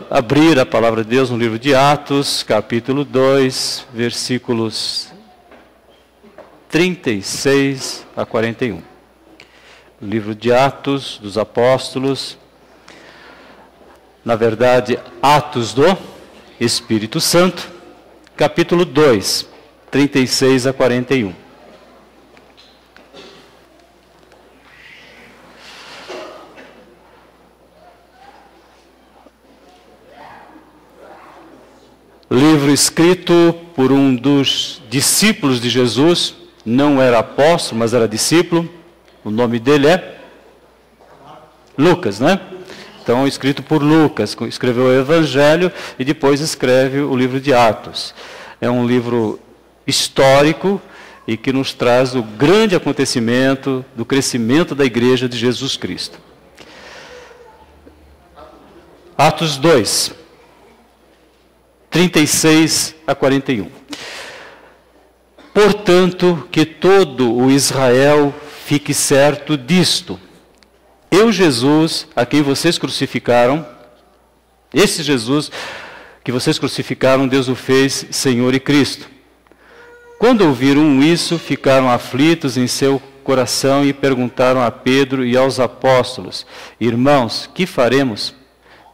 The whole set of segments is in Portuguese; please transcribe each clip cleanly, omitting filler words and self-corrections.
Abrir a palavra de Deus no livro de Atos, capítulo 2, versículos 36 a 41. Livro de Atos dos Apóstolos, na verdade, Atos do Espírito Santo, capítulo 2, 36 a 41. Livro escrito por um dos discípulos de Jesus, não era apóstolo, mas era discípulo. O nome dele é Lucas, né? Então, escrito por Lucas, escreveu o Evangelho e depois escreve o livro de Atos. É um livro histórico e que nos traz o grande acontecimento do crescimento da Igreja de Jesus Cristo. Atos 2. 36 a 41. Portanto, que todo o Israel fique certo disto. Eu, Jesus, a quem vocês crucificaram, esse Jesus que vocês crucificaram, Deus o fez Senhor e Cristo. Quando ouviram isso, ficaram aflitos em seu coração e perguntaram a Pedro e aos apóstolos: Irmãos, que faremos?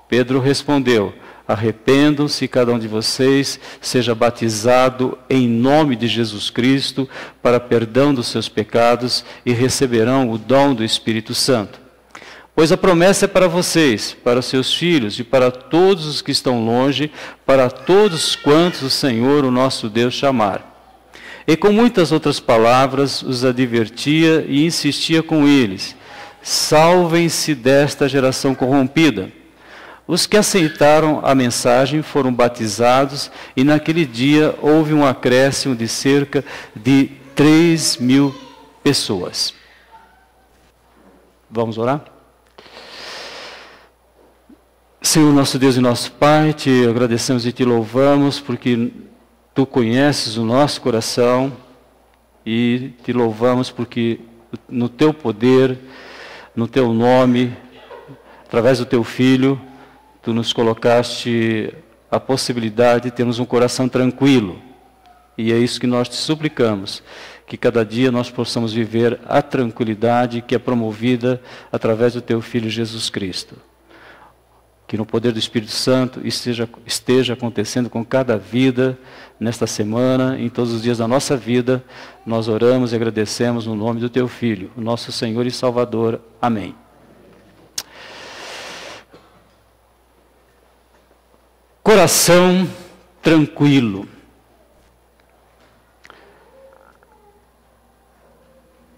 Pedro respondeu: Arrependam-se, cada um de vocês seja batizado em nome de Jesus Cristo para perdão dos seus pecados e receberão o dom do Espírito Santo. Pois a promessa é para vocês, para os seus filhos e para todos os que estão longe, para todos quantos o Senhor, o nosso Deus, chamar. E com muitas outras palavras os advertia e insistia com eles: salvem-se desta geração corrompida. Os que aceitaram a mensagem foram batizados e naquele dia houve um acréscimo de cerca de 3.000 pessoas. Vamos orar? Senhor, nosso Deus e nosso Pai, te agradecemos e te louvamos porque tu conheces o nosso coração e te louvamos porque no teu poder, no teu nome, através do teu Filho, tu nos colocaste a possibilidade de termos um coração tranquilo. E é isso que nós te suplicamos, que cada dia nós possamos viver a tranquilidade que é promovida através do teu Filho Jesus Cristo. Que no poder do Espírito Santo esteja acontecendo com cada vida nesta semana, em todos os dias da nossa vida. Nós oramos e agradecemos no nome do teu Filho, o nosso Senhor e Salvador. Amém. Coração tranquilo.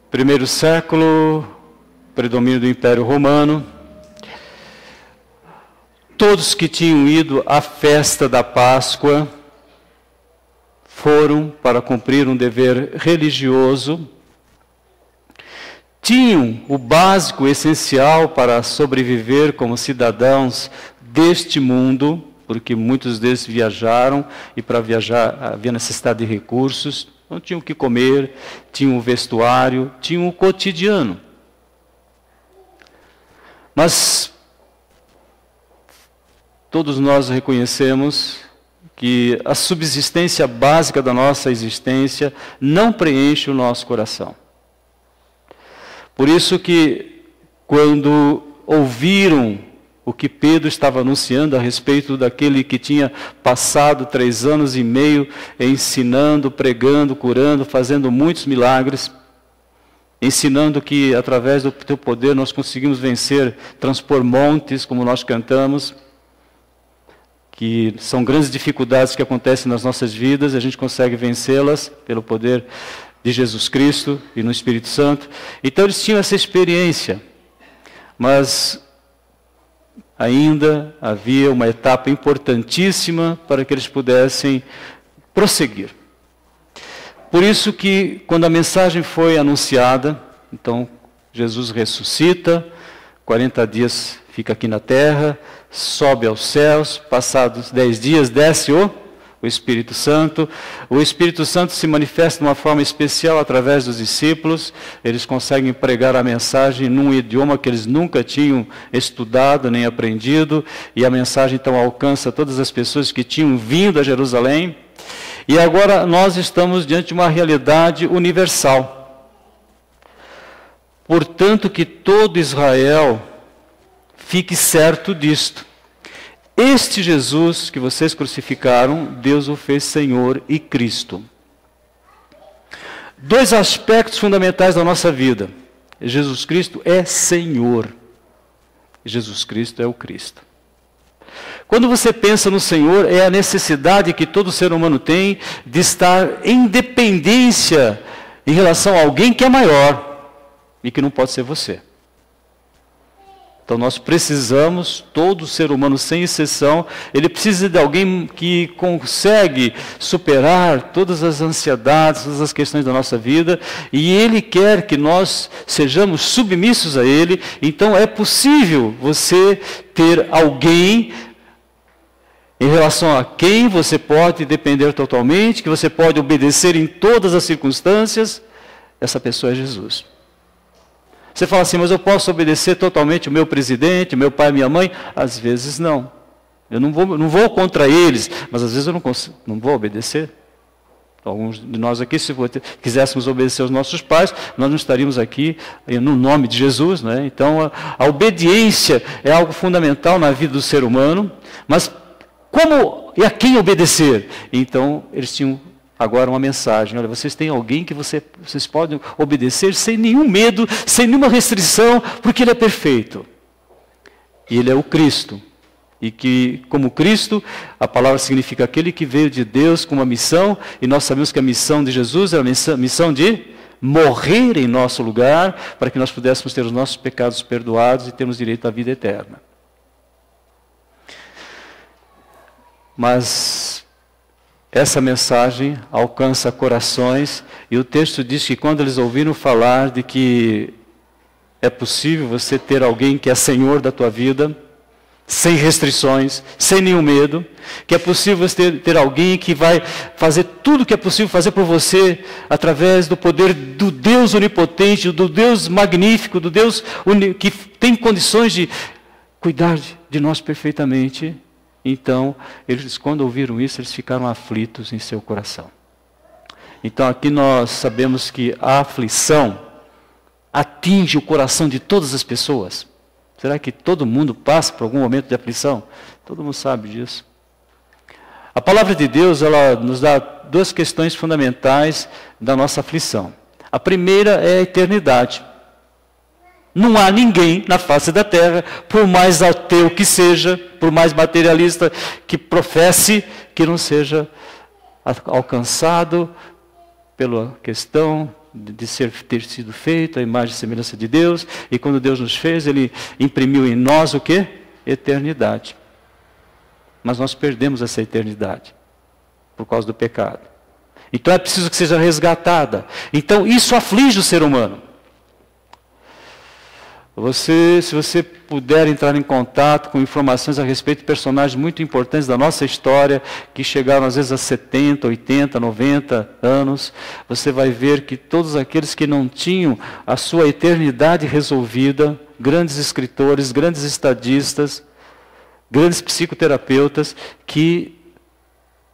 Primeiro século, predomínio do Império Romano. Todos que tinham ido à festa da Páscoa foram para cumprir um dever religioso. Tinham o básico essencial para sobreviver como cidadãos deste mundo, porque muitos deles viajaram, e para viajar havia necessidade de recursos. Não tinham o que comer, tinham o vestuário, tinham o cotidiano. Mas todos nós reconhecemos que a subsistência básica da nossa existência não preenche o nosso coração. Por isso que, quando ouviram o que Pedro estava anunciando a respeito daquele que tinha passado 3 anos e meio ensinando, pregando, curando, fazendo muitos milagres, ensinando que através do teu poder nós conseguimos vencer, transpor montes, como nós cantamos, que são grandes dificuldades que acontecem nas nossas vidas, e a gente consegue vencê-las pelo poder de Jesus Cristo e no Espírito Santo. Então eles tinham essa experiência, mas ainda havia uma etapa importantíssima para que eles pudessem prosseguir. Por isso que, quando a mensagem foi anunciada, então Jesus ressuscita, 40 dias fica aqui na terra, sobe aos céus, passados 10 dias desce o o Espírito Santo. O Espírito Santo se manifesta de uma forma especial através dos discípulos. Eles conseguem pregar a mensagem num idioma que eles nunca tinham estudado nem aprendido, e a mensagem então alcança todas as pessoas que tinham vindo a Jerusalém. E agora nós estamos diante de uma realidade universal. Portanto, que todo Israel fique certo disto. Este Jesus que vocês crucificaram, Deus o fez Senhor e Cristo. Dois aspectos fundamentais da nossa vida. Jesus Cristo é Senhor. Jesus Cristo é o Cristo. Quando você pensa no Senhor, é a necessidade que todo ser humano tem de estar em dependência em relação a alguém que é maior e que não pode ser você. Então nós precisamos, todo ser humano sem exceção, ele precisa de alguém que consegue superar todas as ansiedades, todas as questões da nossa vida, e ele quer que nós sejamos submissos a ele. Então é possível você ter alguém em relação a quem você pode depender totalmente, que você pode obedecer em todas as circunstâncias. Essa pessoa é Jesus. Você fala assim, mas eu posso obedecer totalmente o meu presidente, o meu pai e minha mãe? Às vezes não. Eu não vou contra eles, mas às vezes eu não vou obedecer. Alguns de nós aqui, se quiséssemos obedecer aos nossos pais, nós não estaríamos aqui no nome de Jesus, né? Então a obediência é algo fundamental na vida do ser humano, mas como e a quem obedecer? Então eles tinham agora uma mensagem: olha, vocês têm alguém que vocês podem obedecer sem nenhum medo, sem nenhuma restrição, porque ele é perfeito. E ele é o Cristo. E que, como Cristo, a palavra significa aquele que veio de Deus com uma missão, e nós sabemos que a missão de Jesus é a missão de morrer em nosso lugar, para que nós pudéssemos ter os nossos pecados perdoados e termos direito à vida eterna. Mas essa mensagem alcança corações, e o texto diz que quando eles ouviram falar de que é possível você ter alguém que é Senhor da tua vida, sem restrições, sem nenhum medo, que é possível você ter alguém que vai fazer tudo o que é possível fazer por você, através do poder do Deus onipotente, do Deus magnífico, do Deus que tem condições de cuidar de nós perfeitamente. Então, eles, quando ouviram isso, eles ficaram aflitos em seu coração. Então, aqui nós sabemos que a aflição atinge o coração de todas as pessoas. Será que todo mundo passa por algum momento de aflição? Todo mundo sabe disso. A palavra de Deus, ela nos dá duas questões fundamentais da nossa aflição. A primeira é a eternidade. Não há ninguém na face da terra, por mais ateu que seja, por mais materialista que professe, que não seja alcançado pela questão de ter sido feito a imagem e semelhança de Deus. E quando Deus nos fez, Ele imprimiu em nós o quê? Eternidade. Mas nós perdemos essa eternidade por causa do pecado. Então é preciso que seja resgatada. Então isso aflige o ser humano. Se você puder entrar em contato com informações a respeito de personagens muito importantes da nossa história, que chegaram às vezes a 70, 80, 90 anos, você vai ver que todos aqueles que não tinham a sua eternidade resolvida, grandes escritores, grandes estadistas, grandes psicoterapeutas, que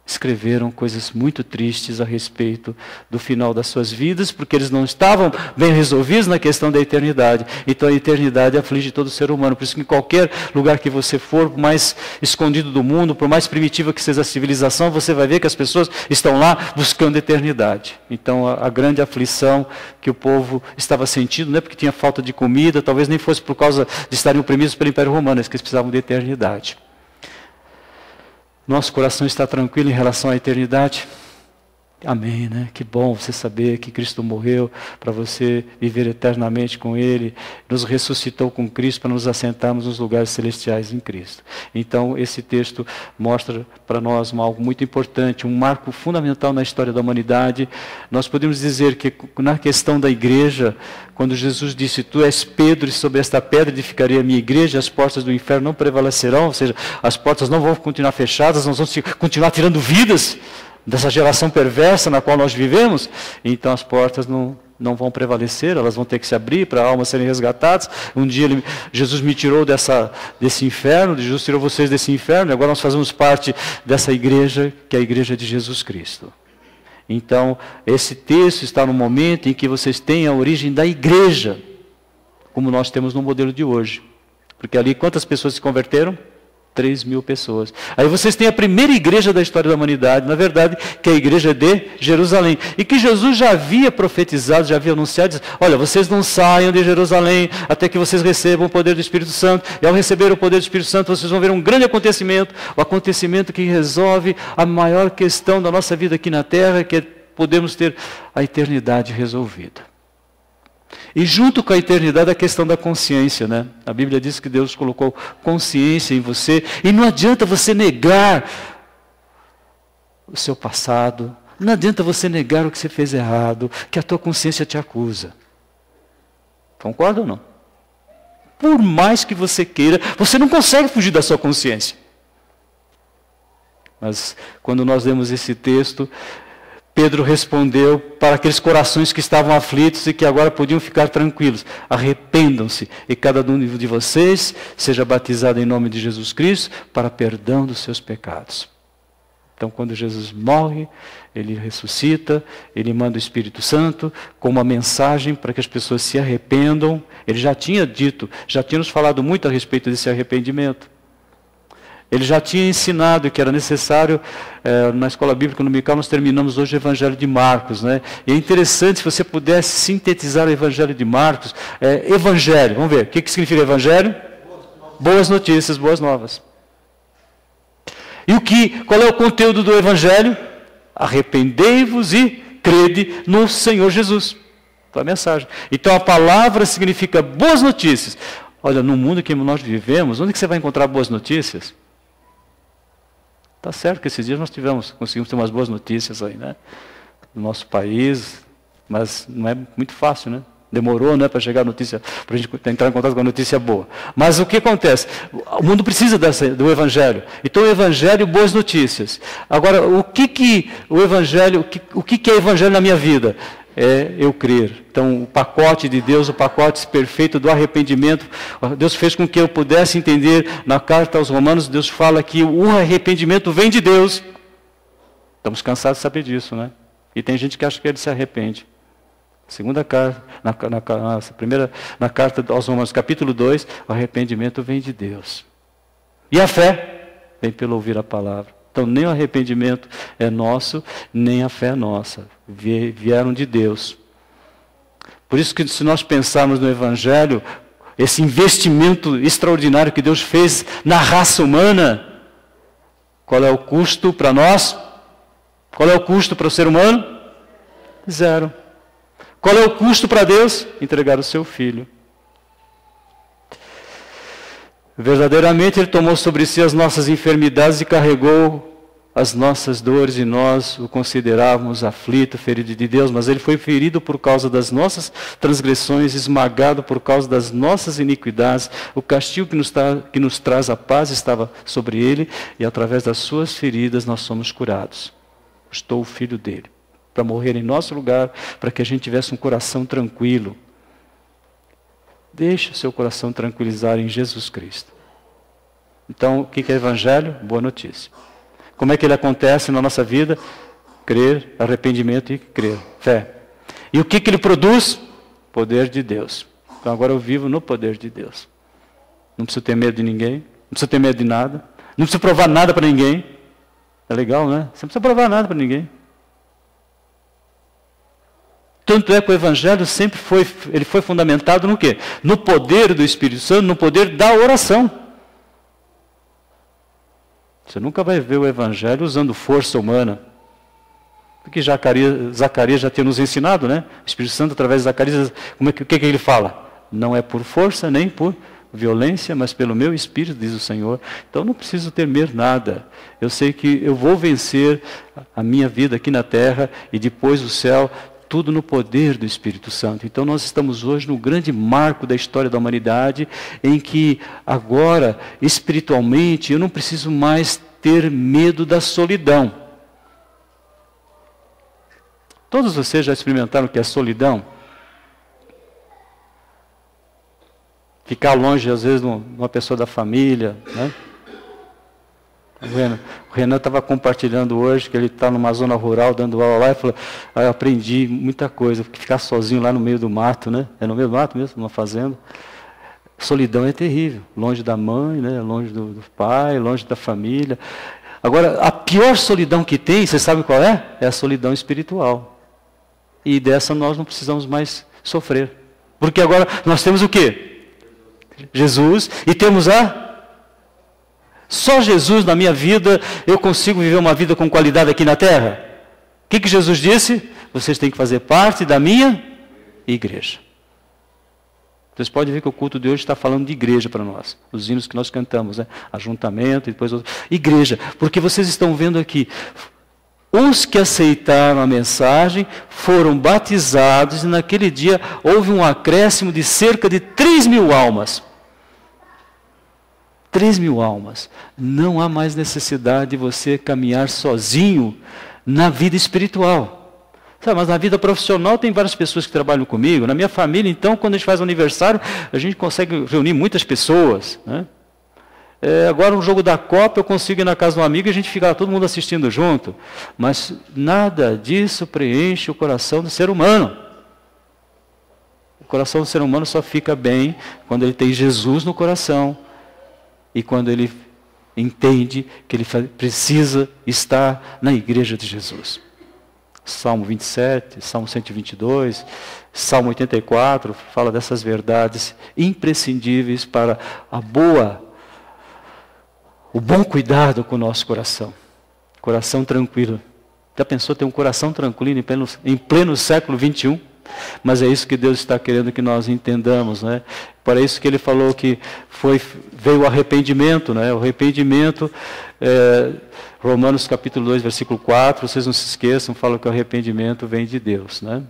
escreveram coisas muito tristes a respeito do final das suas vidas, porque eles não estavam bem resolvidos na questão da eternidade. Então a eternidade aflige todo ser humano. Por isso que em qualquer lugar que você for, por mais escondido do mundo, por mais primitiva que seja a civilização, você vai ver que as pessoas estão lá buscando a eternidade. Então a grande aflição que o povo estava sentindo, não é porque tinha falta de comida, talvez nem fosse por causa de estarem oprimidos pelo Império Romano, é que eles precisavam de eternidade. Nosso coração está tranquilo em relação à eternidade? Amém, né? Que bom você saber que Cristo morreu para você viver eternamente com Ele, nos ressuscitou com Cristo para nos assentarmos nos lugares celestiais em Cristo. Então, esse texto mostra para nós algo muito importante, um marco fundamental na história da humanidade. Nós podemos dizer que na questão da igreja, quando Jesus disse, tu és Pedro e sobre esta pedra edificarei a minha igreja, as portas do inferno não prevalecerão, ou seja, as portas não vão continuar fechadas, nós vamos continuar tirando vidas dessa geração perversa na qual nós vivemos, então as portas não vão prevalecer, elas vão ter que se abrir para almas serem resgatadas. Um dia Jesus me tirou desse inferno, Jesus tirou vocês desse inferno, e agora nós fazemos parte dessa igreja, que é a igreja de Jesus Cristo. Então, esse texto está no momento em que vocês têm a origem da igreja, como nós temos no modelo de hoje. Porque ali quantas pessoas se converteram? 3.000 pessoas. Aí vocês têm a primeira igreja da história da humanidade, na verdade, que é a igreja de Jerusalém. E que Jesus já havia profetizado, já havia anunciado, olha, vocês não saiam de Jerusalém até que vocês recebam o poder do Espírito Santo. E ao receber o poder do Espírito Santo, vocês vão ver um grande acontecimento, o acontecimento que resolve a maior questão da nossa vida aqui na Terra, que é podermos ter a eternidade resolvida. E junto com a eternidade a questão da consciência, né? A Bíblia diz que Deus colocou consciência em você, e não adianta você negar o seu passado, não adianta você negar o que você fez errado, que a tua consciência te acusa. Concorda ou não? Por mais que você queira, você não consegue fugir da sua consciência. Mas quando nós lemos esse texto, Pedro respondeu para aqueles corações que estavam aflitos e que agora podiam ficar tranquilos. Arrependam-se e cada um de vocês seja batizado em nome de Jesus Cristo para perdão dos seus pecados. Então, quando Jesus morre, Ele ressuscita, Ele manda o Espírito Santo com uma mensagem para que as pessoas se arrependam. Ele já tinha dito, já tinha nos falado muito a respeito desse arrependimento. Ele já tinha ensinado que era necessário, na escola bíblica dominical, nós terminamos hoje o Evangelho de Marcos, né? E é interessante se você pudesse sintetizar o Evangelho de Marcos. Evangelho, vamos ver, o que significa Evangelho? Boas notícias, boas novas. E qual é o conteúdo do Evangelho? Arrependei-vos e crede no Senhor Jesus. Então a mensagem. Então a palavra significa boas notícias. Olha, no mundo que nós vivemos, onde que você vai encontrar boas notícias? Tá certo que esses dias nós conseguimos ter umas boas notícias aí, né? No nosso país, mas não é muito fácil, né? Demorou, né, para chegar a notícia, para a gente entrar em contato com a notícia boa. Mas o que acontece? O mundo precisa do Evangelho. Então o Evangelho, boas notícias. Agora, o que o Evangelho, o que é Evangelho na minha vida? É eu crer. Então, o pacote de Deus, o pacote perfeito do arrependimento, Deus fez com que eu pudesse entender, na carta aos Romanos, Deus fala que o arrependimento vem de Deus. Estamos cansados de saber disso, né? E tem gente que acha que ele se arrepende. Segunda carta, na carta aos Romanos, capítulo 2, o arrependimento vem de Deus. E a fé vem pelo ouvir a palavra. Então, nem o arrependimento é nosso, nem a fé é nossa. Vieram de Deus. Por isso que se nós pensarmos no Evangelho, esse investimento extraordinário que Deus fez na raça humana, qual é o custo para nós? Qual é o custo para o ser humano? Zero. Qual é o custo para Deus? Entregar o seu Filho. Verdadeiramente Ele tomou sobre si as nossas enfermidades e carregou as nossas dores, e nós o considerávamos aflito, ferido de Deus, mas Ele foi ferido por causa das nossas transgressões, esmagado por causa das nossas iniquidades. O castigo que nos traz a paz estava sobre Ele, e através das suas feridas nós somos curados. Estou o Filho dEle, para morrer em nosso lugar, para que a gente tivesse um coração tranquilo. Deixe o seu coração tranquilizar em Jesus Cristo. Então, o que é Evangelho? Boa notícia. Como é que ele acontece na nossa vida? Crer, arrependimento e crer. Fé. E o que ele produz? Poder de Deus. Então agora eu vivo no poder de Deus. Não preciso ter medo de ninguém. Não preciso ter medo de nada. Não preciso provar nada para ninguém. É legal, né? Você não precisa provar nada para ninguém. Tanto é que o Evangelho sempre foi fundamentado no quê? No poder do Espírito Santo, no poder da oração. Você nunca vai ver o Evangelho usando força humana. Porque Zacarias já tinha nos ensinado, né? O Espírito Santo, através de Zacarias, o que ele fala? Não é por força nem por violência, mas pelo meu Espírito, diz o Senhor. Então não preciso temer nada. Eu sei que eu vou vencer a minha vida aqui na terra e depois o céu, tudo no poder do Espírito Santo. Então nós estamos hoje no grande marco da história da humanidade, em que agora, espiritualmente, eu não preciso mais ter medo da solidão. Todos vocês já experimentaram o que é solidão? Ficar longe, às vezes, de uma pessoa da família, né? O Renan estava compartilhando hoje que ele está numa zona rural, dando aula lá, e falou, eu aprendi muita coisa, ficar sozinho lá no meio do mato, né? É no meio do mato mesmo, numa fazenda. Solidão é terrível, longe da mãe, né? Longe do pai, longe da família. Agora, a pior solidão que tem, você sabe qual é? É a solidão espiritual. E dessa nós não precisamos mais sofrer. Porque agora nós temos o quê? Jesus, e temos só Jesus na minha vida, eu consigo viver uma vida com qualidade aqui na terra? O que Jesus disse? Vocês têm que fazer parte da minha igreja. Vocês podem ver que o culto de hoje está falando de igreja para nós. Os hinos que nós cantamos, né? Ajuntamento e depois outro. Igreja, porque vocês estão vendo aqui, os que aceitaram a mensagem foram batizados e naquele dia houve um acréscimo de cerca de 3.000 almas. 3.000 almas. Não há mais necessidade de você caminhar sozinho na vida espiritual. Sabe, mas na vida profissional tem várias pessoas que trabalham comigo. Na minha família, então, quando a gente faz aniversário, a gente consegue reunir muitas pessoas, né? Agora, um jogo da Copa, eu consigo ir na casa de um amigo e a gente fica lá, todo mundo assistindo junto. Mas nada disso preenche o coração do ser humano. O coração do ser humano só fica bem quando ele tem Jesus no coração e quando ele entende que ele precisa estar na igreja de Jesus. Salmo 27, Salmo 122, Salmo 84, fala dessas verdades imprescindíveis para o bom cuidado com o nosso coração. Coração tranquilo. Já pensou ter um coração tranquilo em pleno século 21? Mas é isso que Deus está querendo que nós entendamos, né? Para isso que Ele falou que veio o arrependimento, né? O arrependimento, Romanos capítulo 2, versículo 4, vocês não se esqueçam, fala que o arrependimento vem de Deus, né?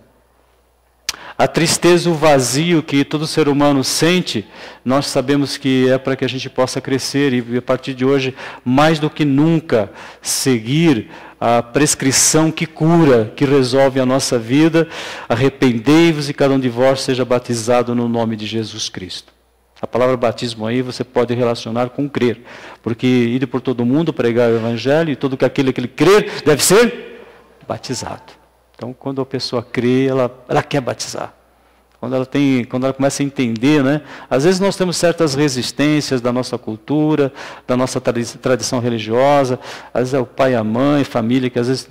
A tristeza e o vazio que todo ser humano sente, nós sabemos que é para que a gente possa crescer e a partir de hoje, mais do que nunca, seguir a prescrição que cura, que resolve a nossa vida. Arrependei-vos e cada um de vós seja batizado no nome de Jesus Cristo. A palavra batismo aí você pode relacionar com crer, porque ir por todo mundo pregar o Evangelho e todo aquele que crer deve ser batizado. Então, quando a pessoa crê, ela quer batizar. Quando ela começa a entender, né? Às vezes nós temos certas resistências da nossa cultura, da nossa tradição religiosa, às vezes é o pai, a mãe, a família, que às vezes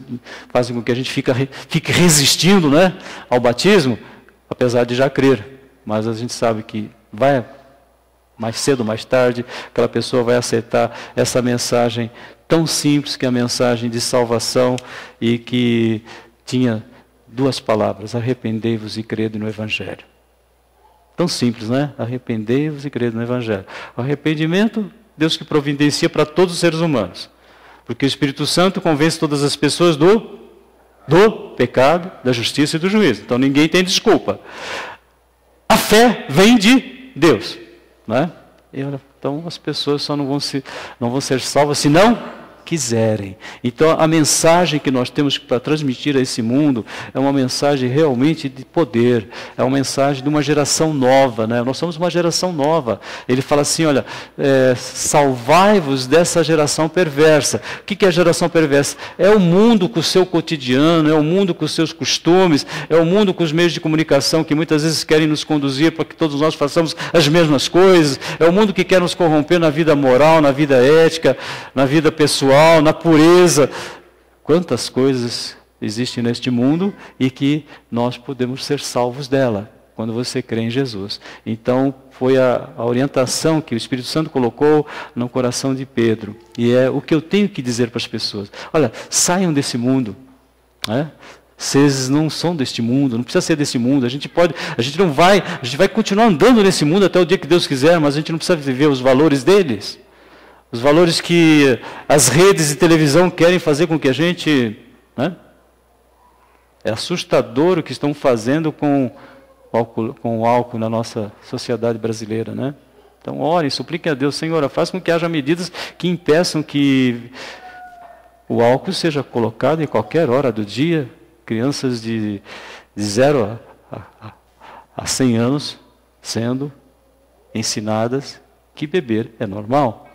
fazem com que a gente fique resistindo, né, ao batismo, apesar de já crer. Mas a gente sabe que mais cedo ou mais tarde, aquela pessoa vai aceitar essa mensagem tão simples, que é a mensagem de salvação e que tinha 2 palavras: arrependei-vos e crede no Evangelho. Tão simples, né? Arrependei-vos e crede no Evangelho. O arrependimento, Deus que providencia para todos os seres humanos. Porque o Espírito Santo convence todas as pessoas do pecado, da justiça e do juízo. Então ninguém tem desculpa. A fé vem de Deus, né? Então as pessoas só não vão ser salvas se não quiserem. Então a mensagem que nós temos para transmitir a esse mundo é uma mensagem realmente de poder, é uma mensagem de uma geração nova, né? Nós somos uma geração nova. Ele fala assim, olha, salvai-vos dessa geração perversa. O que é a geração perversa? É o mundo com o seu cotidiano, é o mundo com os seus costumes, é o mundo com os meios de comunicação que muitas vezes querem nos conduzir para que todos nós façamos as mesmas coisas, é o mundo que quer nos corromper na vida moral, na vida ética, na vida pessoal, na pureza. Quantas coisas existem neste mundo e que nós podemos ser salvos dela quando você crê em Jesus. Então foi a orientação que o Espírito Santo colocou no coração de Pedro. E é o que eu tenho que dizer para as pessoas. Olha, saiam desse mundo. né? Vocês não são deste mundo, não precisa ser desse mundo. A gente vai continuar andando nesse mundo até o dia que Deus quiser, mas a gente não precisa viver os valores deles. Os valores que as redes de televisão querem fazer com que a gente... né? É assustador o que estão fazendo com o álcool na nossa sociedade brasileira, né? Então, orem, supliquem a Deus, Senhor, faça com que haja medidas que impeçam que o álcool seja colocado em qualquer hora do dia. Crianças de 0 a 100 anos sendo ensinadas que beber é normal.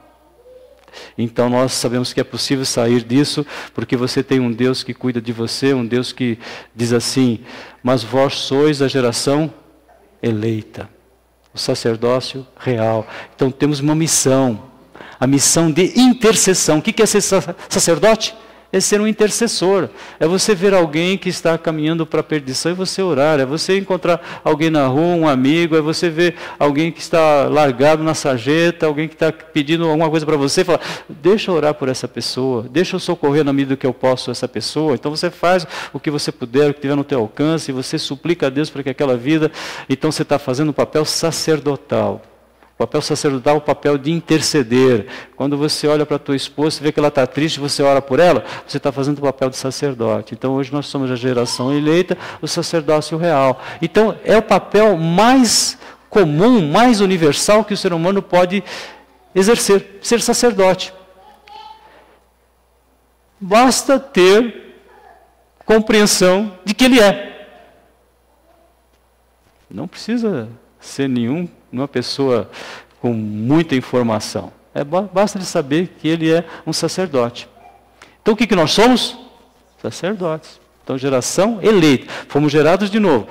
Então nós sabemos que é possível sair disso, porque você tem um Deus que cuida de você, um Deus que diz assim: mas vós sois a geração eleita, o sacerdócio real. Então temos uma missão, a missão de intercessão. O que é ser sacerdote? É ser um intercessor. É você ver alguém que está caminhando para a perdição e você orar. É você encontrar alguém na rua, um amigo. É você ver alguém que está largado na sarjeta, alguém que está pedindo alguma coisa para você e falar: deixa eu orar por essa pessoa, deixa eu socorrer na medida que eu posso essa pessoa. Então você faz o que você puder, o que tiver no teu alcance, e você suplica a Deus para que aquela vida... Então você está fazendo um papel sacerdotal. O papel sacerdotal é o papel de interceder. Quando você olha para a tua esposa, você vê que ela está triste, você ora por ela, você está fazendo o papel de sacerdote. Então hoje nós somos a geração eleita, o sacerdócio real. Então é o papel mais comum, mais universal que o ser humano pode exercer, ser sacerdote. Basta ter compreensão de que ele é. Não precisa ser nenhuma pessoa com muita informação. Basta de saber que ele é um sacerdote. Então o que nós somos? Sacerdotes. Então geração eleita. Fomos gerados de novo.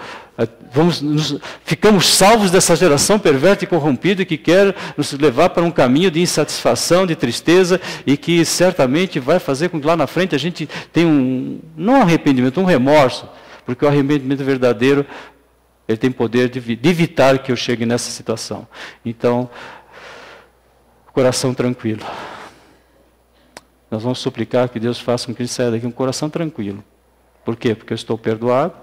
Ficamos salvos dessa geração perversa e corrompida que quer nos levar para um caminho de insatisfação, de tristeza, e que certamente vai fazer com que lá na frente a gente tenha não um arrependimento, um remorso, porque o arrependimento verdadeiro, ele tem poder de evitar que eu chegue nessa situação. Então, coração tranquilo. Nós vamos suplicar que Deus faça com que a gente saia daqui com um coração tranquilo. Por quê? Porque eu estou perdoado,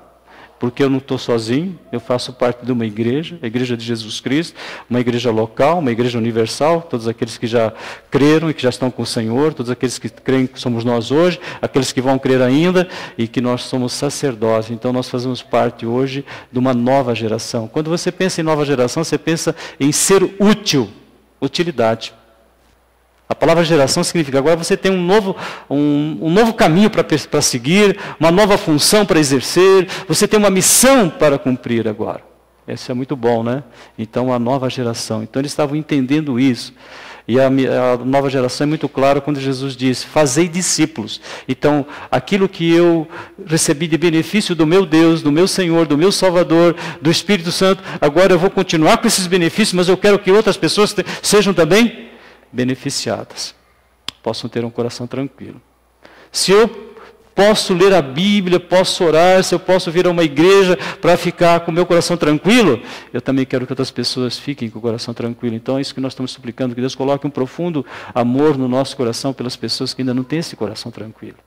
porque eu não estou sozinho, eu faço parte de uma igreja, a Igreja de Jesus Cristo, uma igreja local, uma igreja universal, todos aqueles que já creram e que já estão com o Senhor, todos aqueles que creem que somos nós hoje, aqueles que vão crer ainda, e que nós somos sacerdotes. Então nós fazemos parte hoje de uma nova geração. Quando você pensa em nova geração, você pensa em ser útil, utilidade. A palavra geração significa agora você tem um novo caminho para seguir, uma nova função para exercer, você tem uma missão para cumprir agora. Isso é muito bom, né? Então, a nova geração. Então, eles estavam entendendo isso. E a nova geração é muito clara quando Jesus diz: fazei discípulos. Então, aquilo que eu recebi de benefício do meu Deus, do meu Senhor, do meu Salvador, do Espírito Santo, agora eu vou continuar com esses benefícios, mas eu quero que outras pessoas sejam também beneficiadas, possam ter um coração tranquilo. Se eu posso ler a Bíblia, posso orar, se eu posso vir a uma igreja para ficar com o meu coração tranquilo, eu também quero que outras pessoas fiquem com o coração tranquilo. Então é isso que nós estamos suplicando, que Deus coloque um profundo amor no nosso coração pelas pessoas que ainda não têm esse coração tranquilo.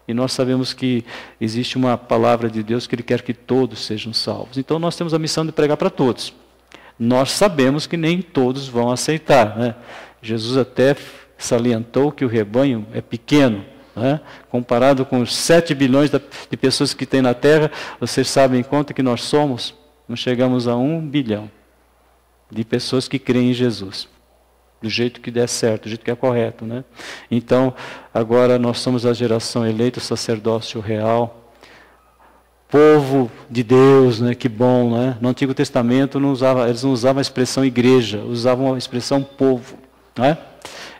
E nós sabemos que existe uma palavra de Deus que Ele quer que todos sejam salvos. Então nós temos a missão de pregar para todos. Nós sabemos que nem todos vão aceitar, né? Jesus até salientou que o rebanho é pequeno, né? Comparado com os 7 bilhões de pessoas que tem na Terra, vocês sabem quanto que nós somos? Não chegamos a 1 bilhão de pessoas que creem em Jesus, do jeito que der certo, do jeito que é correto, né? Então, agora nós somos a geração eleita, o sacerdócio real, povo de Deus, né? Que bom, né? No Antigo Testamento eles não usavam a expressão igreja, usavam a expressão povo. Não é?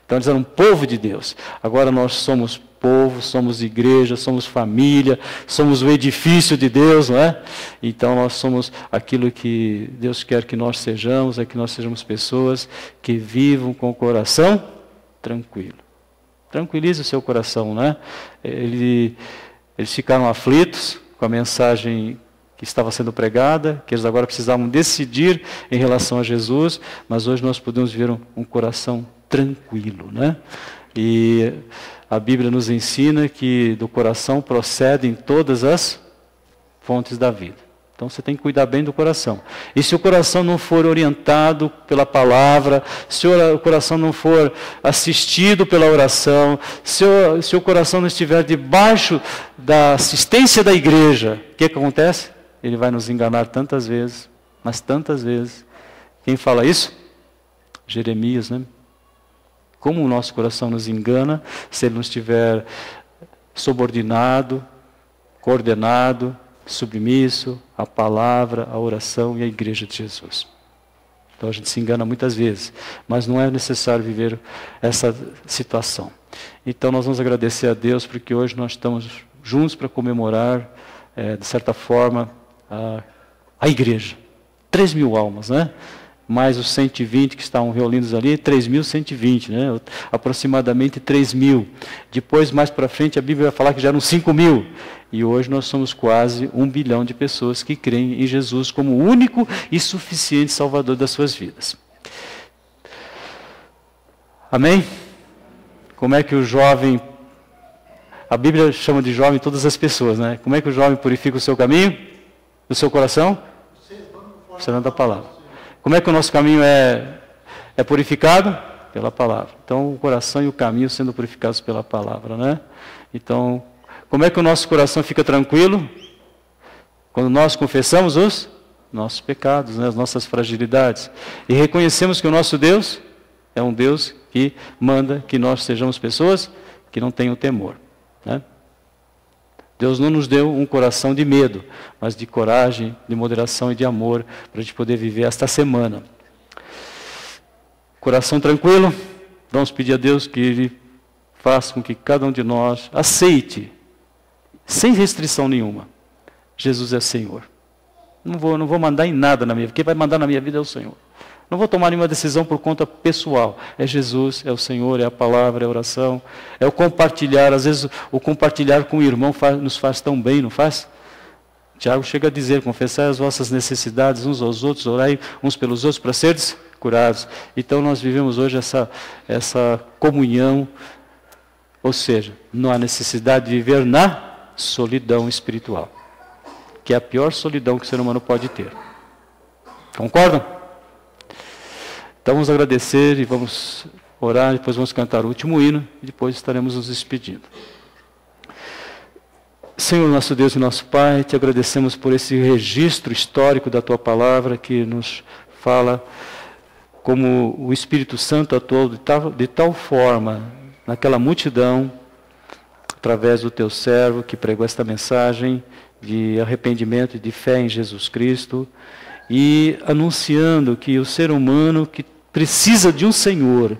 Então eles eram um povo de Deus. Agora nós somos povo, somos igreja, somos família, somos o edifício de Deus, não é? Então nós somos aquilo que Deus quer que nós sejamos, é que nós sejamos pessoas que vivam com o coração tranquilo. Tranquilize o seu coração, né? Eles ficaram aflitos com a mensagem que estava sendo pregada, que eles agora precisavam decidir em relação a Jesus, mas hoje nós podemos ver um coração tranquilo, né? E a Bíblia nos ensina que do coração procedem todas as fontes da vida. Então você tem que cuidar bem do coração. E se o coração não for orientado pela palavra, se o coração não for assistido pela oração, se o coração não estiver debaixo da assistência da igreja, o que acontece? Ele vai nos enganar tantas vezes, mas tantas vezes. Quem fala isso? Jeremias, né? Como o nosso coração nos engana se ele não estiver subordinado, coordenado, submisso à palavra, à oração e à igreja de Jesus. Então a gente se engana muitas vezes, mas não é necessário viver essa situação. Então nós vamos agradecer a Deus porque hoje nós estamos juntos para comemorar, de certa forma, a igreja. 3.000 almas, né? Mais os 120 que estavam reunidos ali, 3.120, né? Aproximadamente 3.000. Depois, mais para frente, a Bíblia vai falar que já eram 5.000. E hoje nós somos quase 1 bilhão de pessoas que creem em Jesus como o único e suficiente Salvador das suas vidas. Amém? Como é que o jovem... A Bíblia chama de jovem todas as pessoas, né? Como é que o jovem purifica o seu caminho? O seu coração? Observando a palavra. Como é que o nosso caminho é purificado? Pela palavra. Então, o coração e o caminho sendo purificados pela palavra, né? Então, como é que o nosso coração fica tranquilo? Quando nós confessamos os nossos pecados, né? As nossas fragilidades. E reconhecemos que o nosso Deus é um Deus que manda que nós sejamos pessoas que não tenham temor, né? Deus não nos deu um coração de medo, mas de coragem, de moderação e de amor, para a gente poder viver esta semana. Coração tranquilo, vamos pedir a Deus que Ele faça com que cada um de nós aceite, sem restrição nenhuma, Jesus é Senhor. Não vou mandar em nada na minha vida, quem vai mandar na minha vida é o Senhor. Não vou tomar nenhuma decisão por conta pessoal. É Jesus, é o Senhor, é a palavra, é a oração. É o compartilhar. Às vezes o compartilhar com o irmão nos faz tão bem, não faz? Tiago chega a dizer, confessai as vossas necessidades uns aos outros, orai uns pelos outros para seres curados. Então nós vivemos hoje essa comunhão. Ou seja, não há necessidade de viver na solidão espiritual. Que é a pior solidão que o ser humano pode ter. Concordam? Então vamos agradecer e vamos orar, depois vamos cantar o último hino e depois estaremos nos despedindo. Senhor, nosso Deus e nosso Pai, te agradecemos por esse registro histórico da Tua Palavra que nos fala como o Espírito Santo atuou de tal forma naquela multidão, através do Teu servo que pregou esta mensagem de arrependimento e de fé em Jesus Cristo, e anunciando que o ser humano que precisa de um Senhor,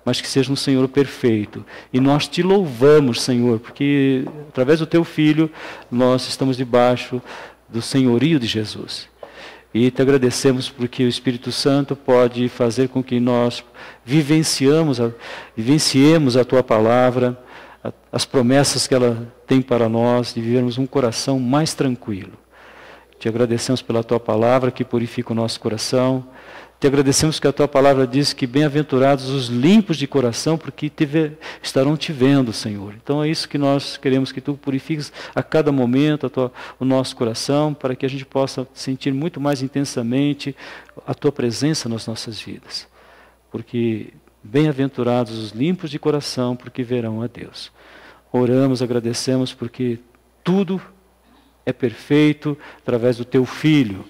mas que seja um Senhor perfeito. E nós te louvamos, Senhor, porque através do Teu Filho nós estamos debaixo do senhorio de Jesus. E te agradecemos porque o Espírito Santo pode fazer com que nós vivenciemos a Tua Palavra, as promessas que ela tem para nós, de vivermos um coração mais tranquilo. Te agradecemos pela Tua Palavra que purifica o nosso coração. Te agradecemos que a Tua Palavra diz que bem-aventurados os limpos de coração, porque estarão te vendo, Senhor. Então é isso que nós queremos, que Tu purifiques a cada momento o nosso coração, para que a gente possa sentir muito mais intensamente a Tua presença nas nossas vidas. Porque bem-aventurados os limpos de coração, porque verão a Deus. Oramos, agradecemos, porque tudo é perfeito através do Teu Filho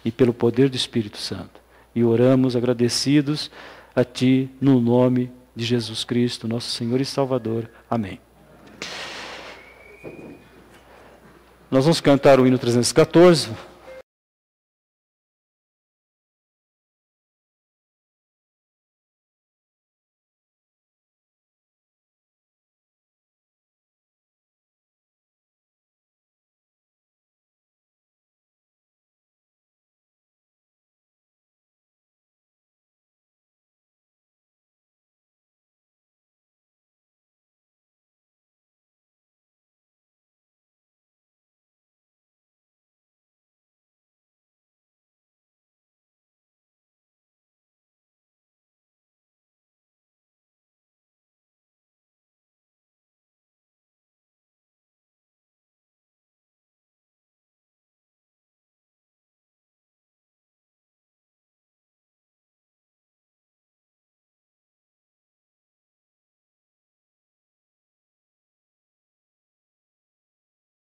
e pelo poder do Espírito Santo. E oramos agradecidos a Ti, no nome de Jesus Cristo, nosso Senhor e Salvador. Amém. Nós vamos cantar o hino 314.